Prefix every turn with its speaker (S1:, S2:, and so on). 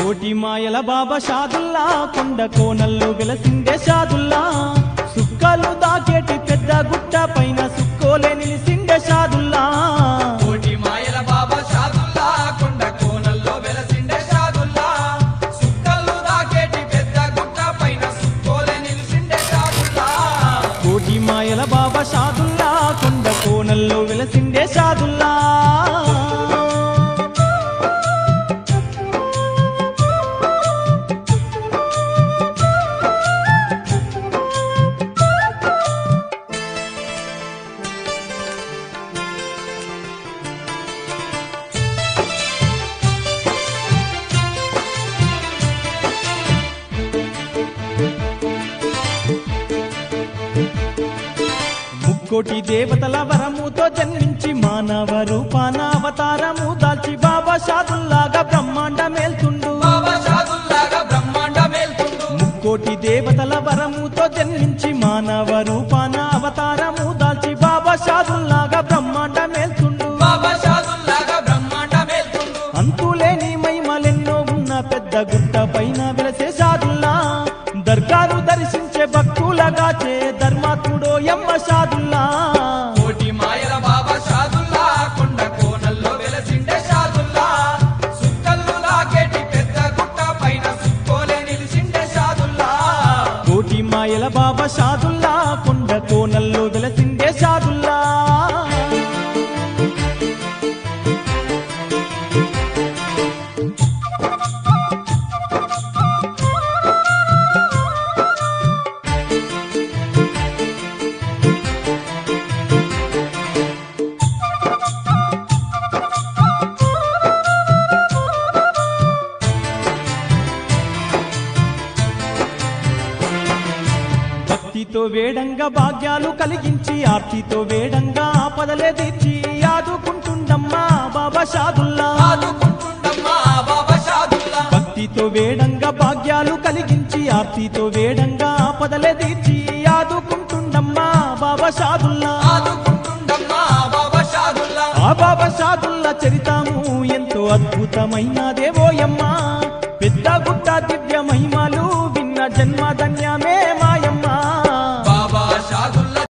S1: కోటి మాయల బాబా షాదుల్లా కొండ కోనల్లో వెలసిందే షాదుల్లా సుక్కలు దాకేటి పెద్ద గుట్ట పైన సుక్కోలే నిలిసిందే షాదుల్లా
S2: కోటి మాయల బాబా షాదుల్లా కొండ కోనల్లో వెలసిండే షాదుల్లా సుక్కలు దాకేటి పెద్ద గుట్ట పైన సుక్కోలే నిలిసిండే షాదుల్లా
S1: కోటి మాయల బాబా షాదుల్లా కొండ కోనల్లో వెలసిందే షాదుల్లా కోటి దేవతల వరముతో జన్మించి మానవ రూపాన అవతారము దాల్చి బాబా షాదుల్లాగా బ్రహ్మాండ మేల్తుండు
S2: బాబా షాదుల్లాగా బ్రహ్మాండ మేల్తుండు
S1: ముక్కోటి దేవతల వరముతో జన్మించి మానవ రూపాన అవతారము దాల్చి బాబా షాదుల్లాగా బ్రహ్మాండ మేల్తుండు
S2: బాబా షాదుల్లాగా బ్రహ్మాండ మేల్తుండు
S1: అంతులేని మహిమలెన్నో ఉన్న పెద్ద గుట్ట పైన వెలసే షాదుల్లా దర్గాను దర్శించే భక్తులగాచే ధర్మాత్ముడో యమ్మ షాదుల్లా
S2: కోటి మాయల బాబా షాదుల్లా కొండ కోనల్లో వెలసిండే షాదుల్లా సుక్కలు లాకేటి పెద్ద గుట్ట పైన సుక్కోలే నిలిసిండే షాదుల్లా
S1: కోటి మాయల బాబా షాదుల్లా కొండ కోనల్లో వెలసిండే షాదుల్లా భక్తితో వేడంగా భాగ్యాలు కలిగించి ఆర్తితో వేడంగా ఆపదలే తీర్చి ఆదుకుంటుండమ్మా బాబా షాదుల్లా
S2: ఆదుకుంటుండమ్మా బాబా షాదుల్లా
S1: భక్తితో వేడంగా భాగ్యాలు కలిగించి ఆర్తితో వేడంగా ఆపదలే తీర్చి ఆదుకుంటుండమ్మా బాబా షాదుల్లా
S2: ఆదుకుంటుండమ్మా బాబా షాదుల్లా
S1: ఆ బాబా షాదుల్లా చరితాము ఎంతో అద్భుతమైనది